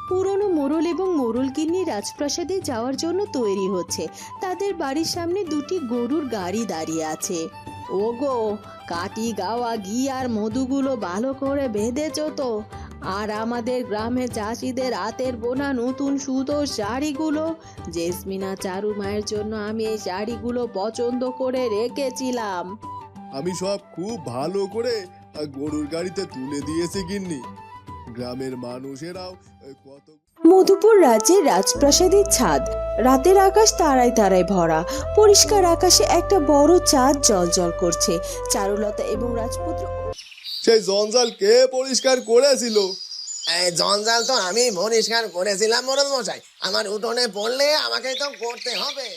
পুরনো মোড়ল এবং মোড়লগিন্নি রাজপ্রাসাদে যাওয়ার জন্য তৈরি হচ্ছে। তাদের বাড়ির সামনে দুটি গরুর গাড়ি দাঁড়িয়ে আছে। ওগো, কাটি গাওয়া ঘি আর মধুগুলো ভালো করে বেঁধেছ তো? আর আমাদের গ্রামের চাষিদের হাতের বোনা নতুন সুতোর শাড়িগুলো, জেসমিনা চারু মায়ের জন্য আমি এই শাড়িগুলো পছন্দ করে রেখেছিলাম। আমি সব খুব ভালো করে গরুর গাড়িতে তুলে দিয়েছি গিন্নি। গ্রামের মানুষেরাও কত। মধুপুর রাজ্যের রাজপ্রাসাদের ছাদ। রাতের আকাশ তারায় তারায় ভরা। পরিষ্কার আকাশে একটা বড় চাঁদ জ্বলজ্বল করছে। চারুলতা এবং রাজপুত্র। সেই জঞ্জাল কে পরিষ্কার করেছিল? এই জঞ্জাল তো আমি পরিষ্কার করেছিলাম মোড়ল মশাই। আমার উঠোনে পড়লে আমাকে তো করতে হবে।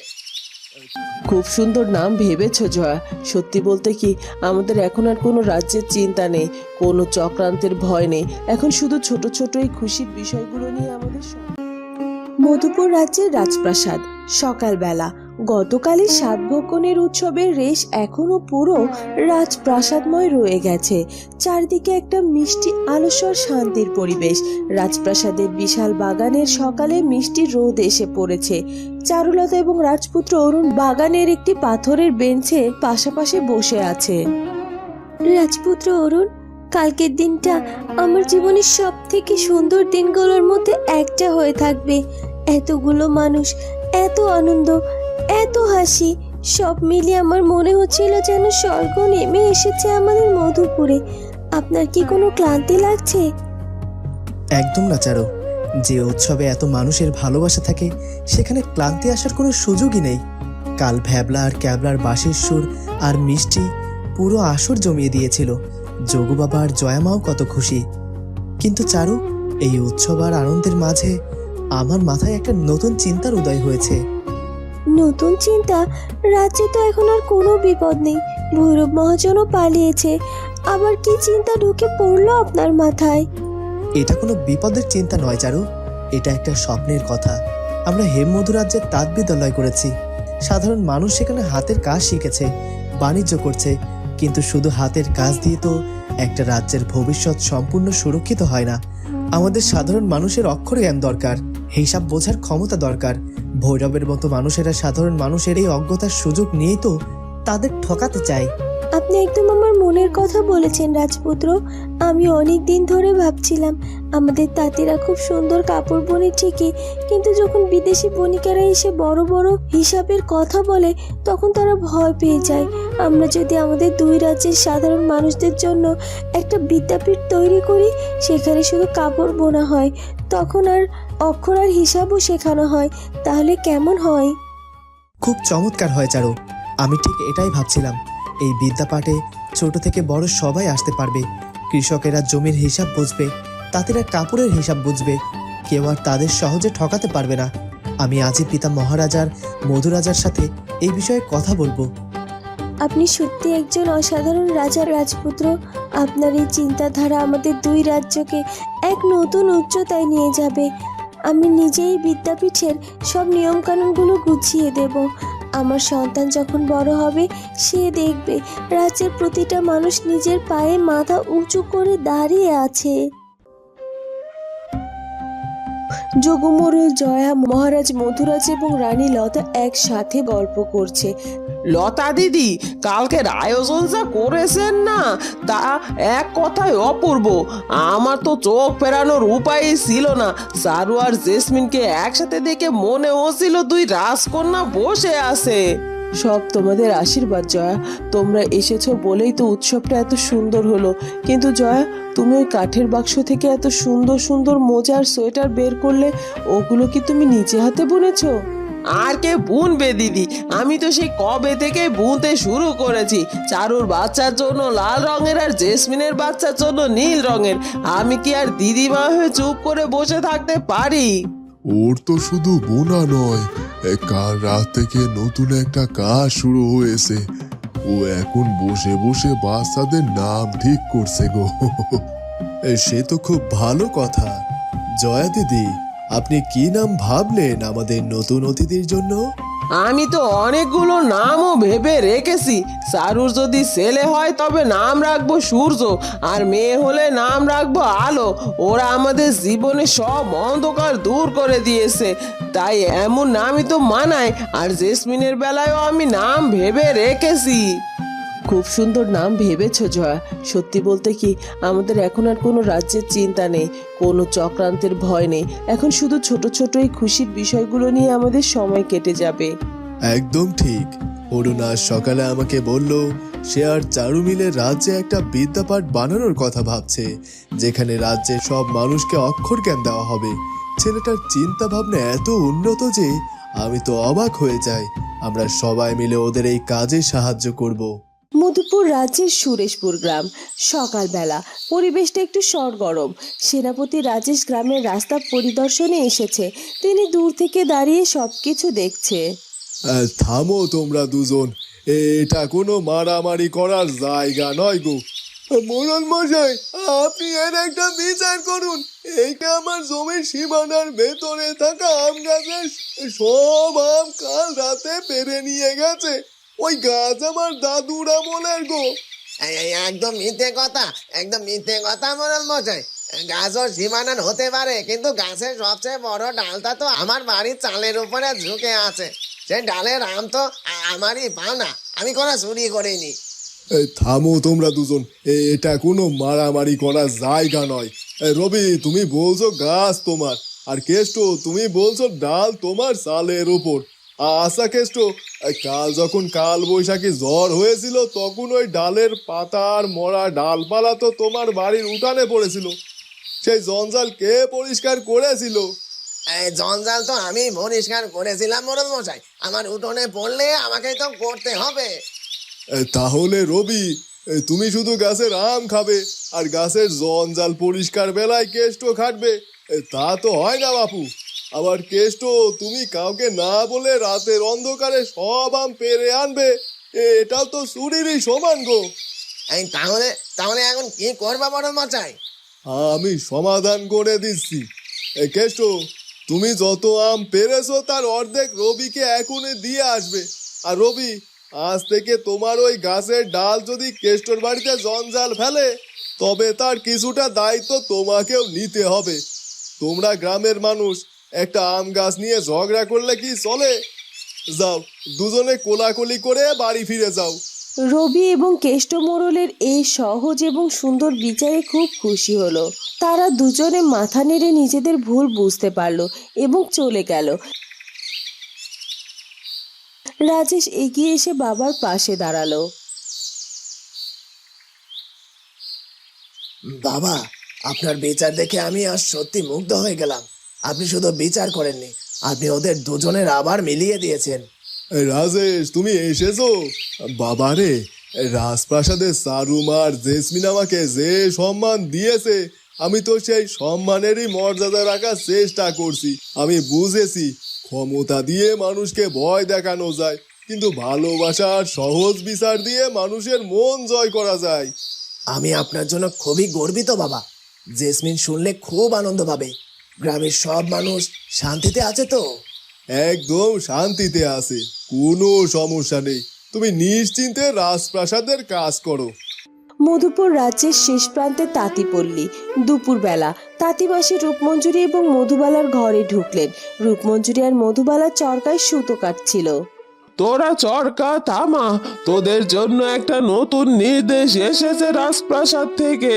খুব সুন্দর নাম ভেবেছো জয়া। সত্যি বলতে কি, আমাদের এখন আর কোনো রাজ্যের চিন্তা নেই, কোনো চক্রান্তের ভয় নেই। এখন শুধু ছোট ছোট এই খুশির বিষয়গুলো নিয়ে আমাদের মধুপুর রাজ্যের রাজপ্রাসাদ। সকালবেলা গতকালের সাতভক্ষণের উৎসবের রেশ এখনো পুরো রাজপ্রাসাদময় রয়ে গেছে। চারদিকে একটা মিষ্টি আলস্বর শান্তির পরিবেশ। রাজপ্রাসাদের বিশাল বাগানের সকালে মিষ্টি রোদ এসে পড়েছে। চারুলতা এবং রাজপুত্র অরুণ বাগানের একটি পাথরের বেঞ্চে পাশাপাশি বসে আছে। রাজপুত্র অরুণ, কালকের দিনটা আমার জীবনের সব থেকে সুন্দর দিনগুলোর মধ্যে একটা হয়ে থাকবে। এতগুলো মানুষ, এত আনন্দ, এত হাসি, সব মিলিয়ে আমার মনে হচ্ছিল যেন স্বর্গ নেমে এসেছে আমাদের মধুপুরে। আপনার কি কোনো ক্লান্তি লাগছে? একদম না চারু, যে উৎসবে এত মানুষের ভালোবাসা থাকে সেখানে ক্লান্তি আসার কোনো সুযোগই নেই। কাল ভ্যাবলা আর ক্যাবলার বাঁশির সুর আর মিষ্টি পুরো আসর জমিয়ে দিয়েছিল। যোগু বাবা আর জয়ামাও কত খুশি। কিন্তু চারু, এই উৎসব আর আনন্দের মাঝে আমার মাথায় একটা নতুন চিন্তার উদয় হয়েছে। নতুন চিন্তা? রাজ্যে তো এখন আর কোনো বিপদ নেই, ভৈরব মহাজনও পালিয়েছে। আবার কি চিন্তা ঢুকে পড়লো আপনার মাথায়? এটা কোনো বিপদের চিন্তা নয় চারু, এটা একটা স্বপ্নের কথা। আমরা হেমমধু রাজ্যের তাঁত বিদ্যালয় করেছি। সাধারণ মানুষ সেখানে হাতের কাজ শিখেছে, বাণিজ্য করছে। কিন্তু শুধু হাতের কাজ দিয়ে তো একটা রাজ্যের ভবিষ্যৎ সম্পূর্ণ সুরক্ষিত হয় না। আমাদের সাধারণ মানুষের অক্ষর জ্ঞান দরকার, হিসাব বোঝার ক্ষমতা দরকার। ভৈরবের মতো মানুষেরা সাধারণ মানুষের এই অজ্ঞতার সুযোগ নিয়েই তো তাদের ঠকাতে চায়। আপনি একদম আমার মনের কথা বলেছেন রাজপুত্র। আমি অনেক দিন ধরে ভাবছিলাম আমাদের তাঁতিরা খুব সুন্দর কাপড় বোনে ঠিকই, কিন্তু যখন বিদেশি বণিকেরা এসে বড় বড় হিসাবের কথা বলে তখন তারা ভয় পেয়ে যায়। আমরা যদি আমাদের দুই রাজ্যের সাধারণ মানুষদের জন্য একটা বিদ্যাপীঠ তৈরি করি, সেখানে শুধু কাপড় বোনা হয়, তখন আর অক্ষর আর হিসাবও শেখানো হয়, তাহলে কেমন হয়? খুব চমৎকার হয় চারু। আমি ঠিক এটাই ভাবছিলাম। এই বিদ্যাপাঠে ছোট থেকে বড় সবাই আসতে পারবে। কৃষকেরা জমির হিসাব বুঝবে, তাঁতিরা কাপড়ের হিসাব বুঝবে। কেউ আর তাদের সহজে ঠকাতে পারবে না। আমি আজই পিতা মহারাজার মধুরাজার সাথে এই বিষয়ে কথা বলবো। আপনি সত্যি একজন অসাধারণ রাজার রাজপুত্র। আপনার এই চিন্তাধারা আমাদের দুই রাজ্যকে এক নতুন উচ্চতায় নিয়ে যাবে। আমি নিজেই বিদ্যাপীঠের সব নিয়মকানুনগুলো গুছিয়ে দেব। আমার সন্তান যখন বড় হবে, সে দেখবে রাজ্যের প্রতিটা মানুষ নিজের পায়ে মাথা উঁচু করে দাঁড়িয়ে আছে। যোগমোড়ল, জয়া, মহারাজ মধুরাজ এবং রানী লতা একসাথে গল্প করছে। লতা দিদি, কালকের আয়োজন যা করেছেন না, তা এক কথায় অপূর্ব। আমার তো চোখ ফেরানোর উপায়ই ছিল না। চারু আর জেসমিনকে একসাথে দেখে মনে হচ্ছিল দুই রাজকন্যা বসে আছে। সব তোমাদের আশীর্বাদ জয়া। তোমরা এসেছো বলেই তো উৎসবটা এত সুন্দর হলো। কিন্তু জয়া, তুমি ওই কাঠের বাক্স থেকে এত সুন্দর সুন্দর মোজা আর সোয়েটার বের করলে, ওগুলো কি তুমি নিজে হাতে বুনেছো? আর কে বুনবে দিদি, আমি তো সেই কবে থেকে বুনতে শুরু করেছি। চারুর বাচ্চার জন্য লাল রঙের আর জেসমিনের বাচ্চার জন্য নীল রঙের। আমি কি আর দিদিমা হয়ে চুপ করে বসে থাকতে পারি? ওর তো শুধু বোনা নয়, কাল রাত থেকে নতুন একটা কাজ শুরু হয়েছে। ও এখন বসে বসে বাচ্চাদের নাম ঠিক করছে গো। সে তো খুব ভালো কথা। জয়া দিদি, আপনি কি নাম ভাবলেন আমাদের নতুন অতিথির জন্য? আমি তো অনেকগুলো নামও ভেবে রেখেছি। সারুর যদি ছেলে হয় তবে নাম রাখবো সূর্য, আর মেয়ে হলে নাম রাখবো আলো। ওরা আমাদের জীবনে সব অন্ধকার দূর করে দিয়েছে, তাই এমন নামই তো মানায়। আর জেসমিনের বেলায়ও আমি নাম ভেবে রেখেছি। খুব সুন্দর নাম ভেবেছো জয়া। সত্যি বলতে কি, আমাদের এখন আর কোনো রাজ্যের চিন্তা নেই, কোনো চক্রান্তের ভয় নেই। এখন শুধু ছোট ছোট এই খুশির বিষয়গুলো নিয়ে আমাদের সময় কেটে যাবে। একদম ঠিক। অরুণ আজ সকালে আমাকে বলল সে আর চারু মিলে রাজ্যে একটা বিদ্যাপাঠ বানানোর কথা ভাবছে, যেখানে রাজ্যের সব মানুষকে অক্ষর জ্ঞান দেওয়া হবে। ছেলেটার চিন্তা ভাবনা এত উন্নত যে আমি তো অবাক হয়ে যাই। আমরা সবাই মিলে ওদের এই কাজে সাহায্য করব। মধুপুর রাজ্যের সুরেশপুর গ্রাম। সকালবেলা পরিবেশটা একটু সরগরম। সেনাপতি রাজেশ গ্রামের রাস্তা পরিদর্শনে এসেছে। তিনি দূর থেকে দাঁড়িয়ে সবকিছু দেখছে। থামো তোমরা দুজন, এটা কোনো মারামারি করার জায়গা নয় গো। মোড়ল মশাই, আপনি এর একটা বিচার করুন। এইটা আমার জমির সীমানার ভেতরে থাকা আম গাছের সব আম কাল রাতে পেরে নিয়ে গেছে। ওই গাছ আমার দাদুর আমলের গো। এই একদম মিথ্যে কথা, একদম মিথ্যে কথা মোড়ল মশাই। গাছও সীমানার হতে পারে, কিন্তু গাছের সবচেয়ে বড় ডালটা তো আমার বাড়ির চালের উপরে ঝুঁকে আছে। সেই ডালের আম তো আমারই পাওনা, আমি কোনো চুরি করিনি। থামো তোমরা দুজন, এটা কোনো মারামারি করার জায়গা নয়। রবি, তুমি বলছো গাছ তোমার, আর কেষ্ট তুমি বলছো ডাল তোমার চালের উপর। আচ্ছা কেষ্ট, কাল যখন কাল বৈশাখী ঝড় হয়েছিল তখন ওই ডালের পাতা আর মরা ডালপালা তো তোমার বাড়ির উঠানে পড়েছিল। সেই জঞ্জাল কে পরিষ্কার করেছিল? এই জঞ্জাল তো আমি পরিষ্কার করেছিলাম মোড়ল মশাই। আমার উঠোনে পড়লে আমাকেই তো করতে হবে। তাহলে রবি, তুমি শুধু গাছের আম খাবে আর গাছের জঞ্জাল পরিষ্কার বেলায় কেষ্ট খাটবে? তা তো হয় না বাপু। আবার কেষ্ট, তুমি কাউকে না বলে রাতের অন্ধকারে সব আম পেরে আনবে, এটা তো চুরিরই সমান গো। এই তাহলে তাহলে এখন কি করবা মোড়ল মশাই? আমি সমাধান করে দিচ্ছি। কেষ্ট, তুমি যত আম পেরেছো তার অর্ধেক রবিকে এখনই দিয়ে আসবে। আর রবি, আজ থেকে তোমার ওই গাছের ডাল যদি কেষ্টর বাড়িতে জঞ্জাল ফেলে তবে তার কিছুটা দায়িত্ব তোমাকেও নিতে হবে। তোমরা গ্রামের মানুষ, একটা আম গাছ নিয়ে ঝগড়া করলে কি চলে? যাও, দুজনে কোলাকুলি করে বাড়ি ফিরে যাও। রবি এবং কেষ্ট মোড়লের এই সহজ এবং সুন্দর বিচারে খুব খুশি হলো। তারা দুজনে মাথা নেড়ে নিজেদের ভুল বুঝতে পারলো এবং চলে গেল। রাজেশ এগিয়ে এসে বাবার পাশে দাঁড়ালো। বাবা, আপনার বিচার দেখে আমি আজ সত্যি মুগ্ধ হয়ে গেলাম। আপনি শুধু বিচার করেননি, আপনি ওদের দুজনের আবার মিলিয়ে দিয়েছেন। রাজেশ, তুমি এসেছো? বাবারে, রাজপ্রাসাদের সারুমার জেসমিন আমাকে যে সম্মান দিয়েছে, আমি তো সেই সম্মানেরই মর্যাদা রাখার চেষ্টা করছি। আমি বুঝেছি ক্ষমতা দিয়ে মানুষকে ভয় দেখানো যায়, কিন্তু ভালোবাসার সহজ বিচার দিয়ে মানুষের মন জয় করা যায়। আমি আপনার জন্য খুবই গর্বিত বাবা। জেসমিন শুনলে খুব আনন্দ পাবে। গ্রামের সব মানুষ শান্তিতে আছে তো? একদম শান্তিতে আছে, কোনো সমস্যা নেই। তুমি নিশ্চিন্তে রাজপ্রাসাদের কাজ করো। মধুপুর রাজ্যের শেষ প্রান্তে তাঁতিপল্লী। দুপুরবেলা তাঁতিমাসি রূপমঞ্জুরি এবং মধুবালার ঘরে ঢুকলেন। রূপমঞ্জুরি আর মধুবালা চরকায় সুতো কাটছিল। তোরা চরকা থামা, তোদের জন্য একটা নতুন নির্দেশ এসেছে রাজপ্রাসাদ থেকে।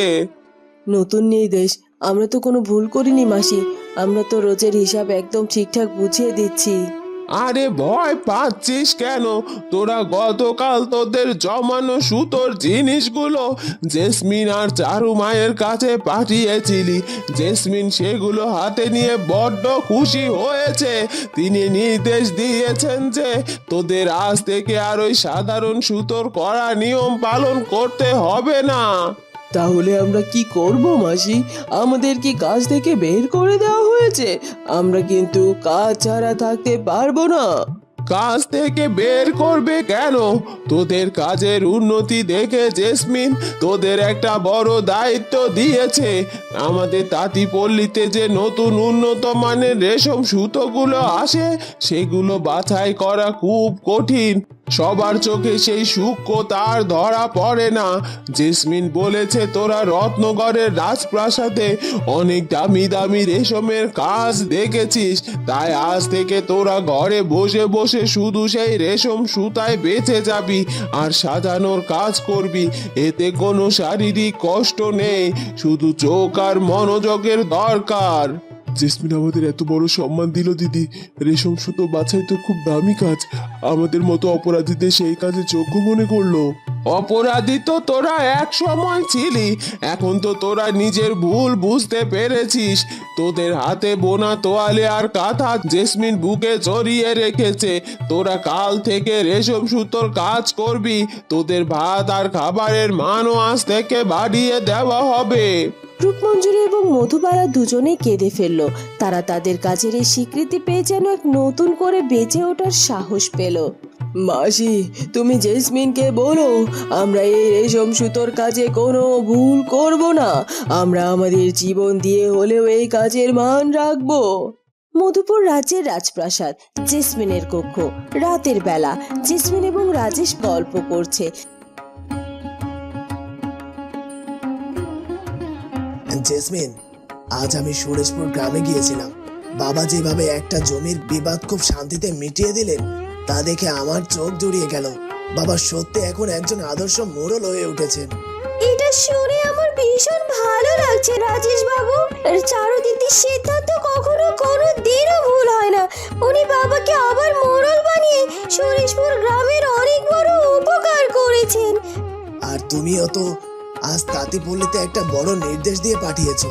নতুন নির্দেশ? আমরা তো কোনো ভুল করিনি মাসি, আমরা তো রোজের হিসাব একদম ঠিকঠাক বুঝিয়ে দিচ্ছি। আরে ভয় পাচ্ছিস কেন? তোরা গতকাল তোদের জমানো সুতোর জিনিসগুলো জেসমিন আর চারু মায়ের কাছে পাঠিয়েছিলি। জেসমিন সেগুলো হাতে নিয়ে বড্ড খুশি হয়েছে। তিনি নির্দেশ দিয়েছেন যে তোদের আজ থেকে আর ওই সাধারণ সুতোর করা নিয়ম পালন করতে হবে না। তাহলে আমরা কি করব মাসি? আমাদের কি কাজ থেকে বের করে দেওয়া হয়েছে? আমরা কিন্তু কাজ ছাড়া থাকতে পারবো না। কাজ থেকে বের করবে কেন? তোদের কাজের উন্নতি দেখে জেসমিন তোদের একটা বড় দায়িত্ব দিয়েছে। আমাদের তাঁতিপল্লীতে যে নতুন উন্নত মানের রেশম সুতোগুলো আসে সেগুলো বাছাই করা খুব কঠিন। সবার চোখে সেই সূক্ষ্ম তার ধরা পড়ে না। জেসমিন বলেছে তোরা রত্নগড়ের রাজপ্রাসাদে অনেক দামি দামি রেশমের কাজ দেখেছিস, তাই আজ থেকে তোরা ঘরে বসে বসে শুধু সেই রেশম সুতায় বেঁচে যাবি আর সাজানোর কাজ করবি। এতে কোনো শারীরিক কষ্ট নেই, শুধু চোখ আর মনোযোগের দরকার। জেসমিন আমাদের এত বড় সম্মান দিল দিদি। রেশম সুতো বাছাই তো খুব দামি কাজ, আমাদের মতো অপরাধীদের সেই কাজে যোগ্য মনে করলো। অপরাধী তো তোরা এক সময় ছিলি, এখন তো তোরা নিজের ভুল বুঝতে পেরেছিস। তোদের হাতে বোনা তোয়ালে আর কাঁথা জেসমিন বুকে জড়িয়ে রেখেছে। তোরা কাল থেকে রেশম সুতোর কাজ করবি। তোদের ভাত আর খাবারের মানও আজ থেকে বাড়িয়ে দেওয়া হবে। রূপমঞ্জুরি এবং মধুবালা দুজনেই কেঁদে ফেলল। তারা তাদের কাজের এই স্বীকৃতি পেয়ে যেন এক নতুন করে বেঁচে ওঠার সাহস পেল। মাসি, তুমি জেসমিনকে বলো আমরা এই রেশম সুতোর কাজে কোনো ভুল করব না। আমরা আমাদের জীবন দিয়ে হলেও এই কাজের মান রাখবো। মধুপুর রাজ্যের রাজপ্রাসাদ, জেসমিনের কক্ষ। রাতের বেলা জেসমিন এবং রাজেশ গল্প করছে। জেসমিন, আজ আমি সুরেশপুর গ্রামে গিয়েছিলাম। বাবা যেভাবে একটা জমির বিবাদ খুব শান্তিতে মিটিয়ে দিলেন তা দেখে আমার চোখ জুড়িয়ে গেল। বাবা সত্যি এখন একজন আদর্শ মোড়ল হয়ে উঠেছেন। এটা শুনে আমার ভীষণ ভালো লাগছে রাজেশ বাবু। চারুদিদির সিদ্ধান্ত কখনো কোনো দিনও ভুল হয় না। উনি বাবাকে আবার মোড়ল বানিয়ে সুরেশপুর গ্রামের অনেক বড় উপকার করেছেন। আর তুমিও তো আজ তাঁতিপল্লীতে একটা বড় নির্দেশ দিয়ে পাঠিয়েছো।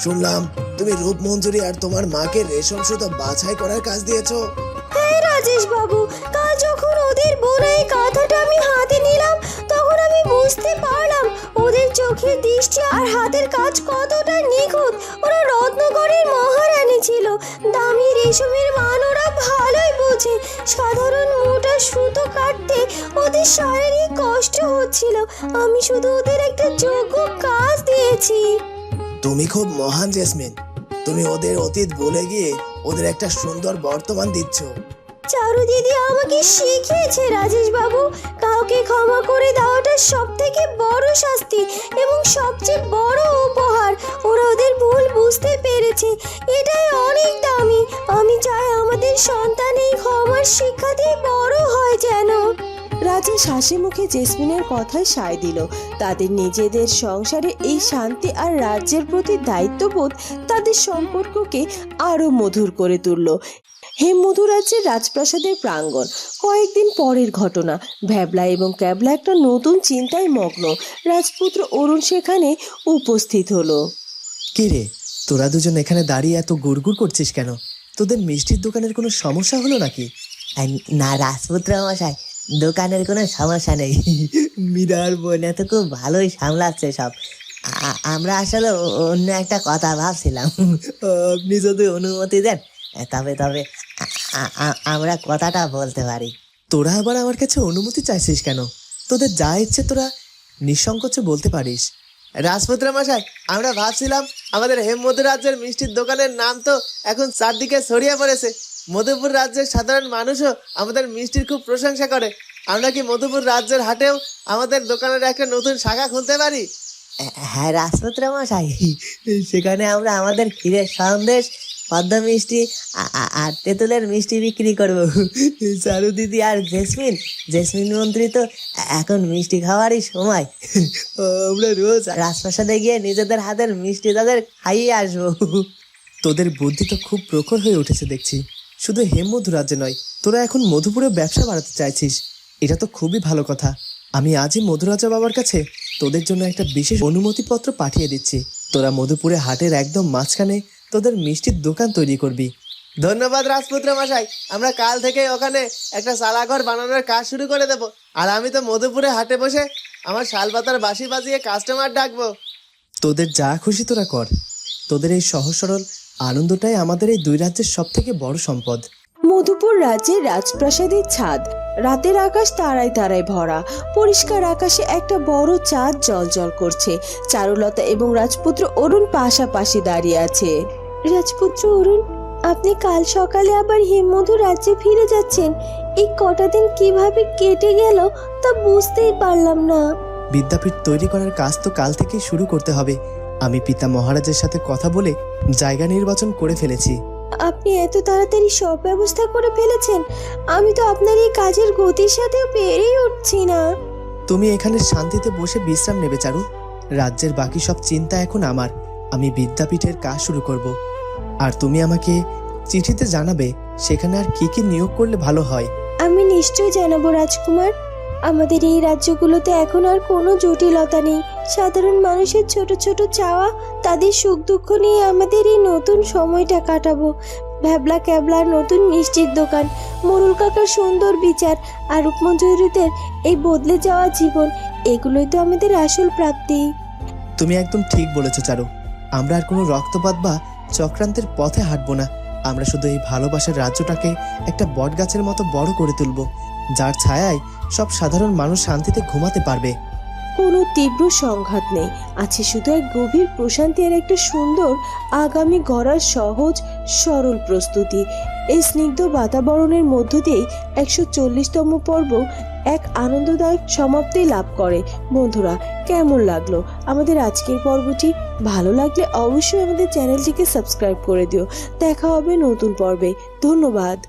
শুনলাম তুমি রূপমঞ্জুরি আর তোমার মাকে রেশম সুতো বাছাই করার কাজ দিয়েছো। হ্যাঁ রাজেশ বাবু, কাল যখন ওদের বোনাই কাঁথাটা আমি হাতে নিলাম তখন আমি বুঝতে পারলাম ওদের চোখের দৃষ্টি আর হাতের কাজ কতটা নিখুঁত। ওরা রত্নগড়ের মহারানী ছিল। দামি রেশমের মান ওরা ভালোই বোঝে। সাধারণ মোটা সুতো কাটতে ওদের শারীরিক কষ্ট হচ্ছিল। আমি শুধু ওদের একটা যোগ্য কাজ দিয়েছি। তুমি খুব মহান জেসমিন। তুমি ওদের অতীত ভুলে গিয়ে ওদের একটা সুন্দর বর্তমান দিচ্ছ। চারু দিদি আমাকে শিখিয়েছে রাজেশ বাবু, কাউকে ক্ষমা করে দেওয়াটা সব থেকে বড় শাস্তি এবং সবচেয়ে বড় উপহার। ওরা ওদের ভুল বুঝতে পেরেছে, এটাই অনেক দামি। আমি চাই আমাদের সন্তান এই ক্ষমার শিক্ষা দিয়ে বড় হয় যেন। রাজেশ হাসি মুখে জেসমিনের কথায় সায় দিল। তাদের নিজেদের সংসারে এই শান্তি আর রাজ্যের প্রতি দায়িত্ববোধ তাদের সম্পর্ককে আরো মধুর করে তুলল। হেমমধু রাজ্যের রাজপ্রাসাদের প্রাঙ্গণ। কয়েকদিন পরের ঘটনা। ভ্যাবলা এবং ক্যাবলা একটা নতুন চিন্তায় মগ্ন। রাজপুত্র অরুণ সেখানে উপস্থিত হলো। কি রে, তোরা দুজন এখানে দাঁড়িয়ে এত গুড়গুড় করছিস কেন? তোদের মিষ্টির দোকানের কোনো সমস্যা হলো নাকি? না রাজপুত্র মশাই, দোকানের কোনো সমস্যা নেই। মীরার বোনে তো খুব ভালোই সামলাচ্ছে সব। আমরা আসলে অন্য একটা কথা ভাবছিলাম। আপনি যদি অনুমতি দেন তবে তবে আমরা কথাটা বলতে পারি। তোরা আবার আমার কাছে অনুমতি চাইছিস কেন? তোদের যা ইচ্ছে তোরা নিঃসংকোচে বলতে পারিস। রাজপুত্র মশাই, আমরা ভাবছিলাম আমাদের হেমমধু রাজ্যের মিষ্টির দোকানের নাম তো এখন চারদিকে ছড়িয়ে পড়েছে। মধুপুর রাজ্যের সাধারণ মানুষও আমাদের মিষ্টির খুব প্রশংসা করে। আমরা কি মধুপুর রাজ্যের হাটেও আমাদের দোকানের একটা নতুন শাখা খুলতে পারি? হ্যাঁ রাজপুত্র মশাই, সেখানে আমরা আমাদের ক্ষীরের সন্দেশ, পদ্ম মিষ্টি আর তেঁতুলের মিষ্টি বিক্রি করবো। চারু দিদি আর জেসমিন মন্ত্রী তো এখন মিষ্টি খাওয়ারই সময়। আমরা রোজ রাজপ্রাসাদে গিয়ে নিজেদের হাতের মিষ্টি তাদের খাইয়ে আসবো। তোদের বুদ্ধি তো খুব প্রখর হয়ে উঠেছে দেখছি। শুধু হেমমধু রাজ্যে নয়, তোরা এখন মধুপুরে ব্যবসা বাড়াতে চাইছিস। এটা তো খুবই ভালো কথা। আমি আজই মধুরাজা বাবার কাছে তোদের জন্য একটা বিশেষ অনুমতিপত্র পাঠিয়ে দিচ্ছি। তোরা মধুপুরে হাটের একদম মাঝখানে তোদের মিষ্টির দোকান তৈরি করবি। ধন্যবাদ রাজপুত্র মশাই, আমরা কাল থেকে ওখানে একটা চালাঘর বানানোর কাজ শুরু করে দেব। আর আমি তো মধুপুরে হাটে বসে আমার শালপাতার বাঁশি বাজিয়ে কাস্টমার ডাকবো। তোদের যা খুশি তোরা কর। তোদের এই সহজ সরল আনন্দটাই আমাদের এই দুই রাজ্যের সব থেকে বড় সম্পদ। মধুপুর রাজ্যের রাজপ্রাসাদের ছাদ। রাতের আকাশ তারায় তারায় ভরা। পরিষ্কার আকাশে একটা বড় চাঁদ জ্বলজ্বল করছে। চারুলতা এবং রাজপুত্র অরুণ পাশাপাশি দাঁড়িয়ে আছে। রাজপুত্র অরুণ, আপনি কাল সকালে আবার হেমমধু রাজ্যে ফিরে যাচ্ছেন। এই কটা দিন কিভাবে কেটে গেল তা বুঝতেই পারলাম না। বিদ্যাপীঠ তৈরি করার কাজ তো কাল থেকেই শুরু করতে হবে। আমি পিতা মহারাজের সাথে কথা বলে জায়গা নির্বাচন করে ফেলেছি। আপনি এত তাড়াতাড়ি সব ব্যবস্থা করে ফেলেছেন? আমি তো আপনার এই কাজের গতির সাথেও পেরেই উঠছি না। তুমি এখানে শান্তিতে বসে বিশ্রাম নেবে চারু। রাজ্যের বাকি সব চিন্তা এখন আমার। আমি বিদ্যাপীঠের কাজ শুরু করব। আর তুমি আমাকে চিঠিতে জানাবে সেখানে আর কি কি নিয়োগ করলে ভালো হয়। আমি নিশ্চয় জানাবো রাজকুমার। আমাদের এই রাজ্যগুলোতে এখন আর কোনো জটিলতা নেই। সাধারণ মানুষের ছোট ছোট চাওয়া, তাদের সুখ দুঃখ নিয়ে আমাদের এই নতুন সময়টা কাটাবো। ভ্যাবলা ক্যাবলার নতুন মিষ্টির দোকান, মোরুল কাকার সুন্দর বিচার আর রূপমঞ্জুরিদের এই বদলে যাওয়া জীবন, এগুলোই তো আমাদের আসল প্রাপ্তি। তুমি একদম ঠিক বলেছো চারু। আমরা আর কোনো রক্তপাত বা চক্রান্তের পথে হাঁটবো না। আমরা শুধু এই ভালোবাসার রাজ্যটাকে একটা বট গাছের মতো বড় করে তুলব, যার ছায়ায় সব সাধারণ মানুষ শান্তিতে ঘুমাতে পারবে। কোনো তীব্র সংঘাত নেই, আছে শুধু এক গভীর প্রশান্তি আর একটা সুন্দর আগামী গড়ার সহজ সরল প্রস্তুতি। এই স্নিগ্ধ বাতাবরণের মধ্য দিয়েই 140তম পর্ব এক আনন্দদায়ক সমাপ্তি লাভ করে। বন্ধুরা, কেমন লাগলো আমাদের আজকের পর্বটি? ভালো লাগলে অবশ্যই আমাদের চ্যানেলটিকে সাবস্ক্রাইব করে দিও। দেখা হবে নতুন পর্বে। ধন্যবাদ।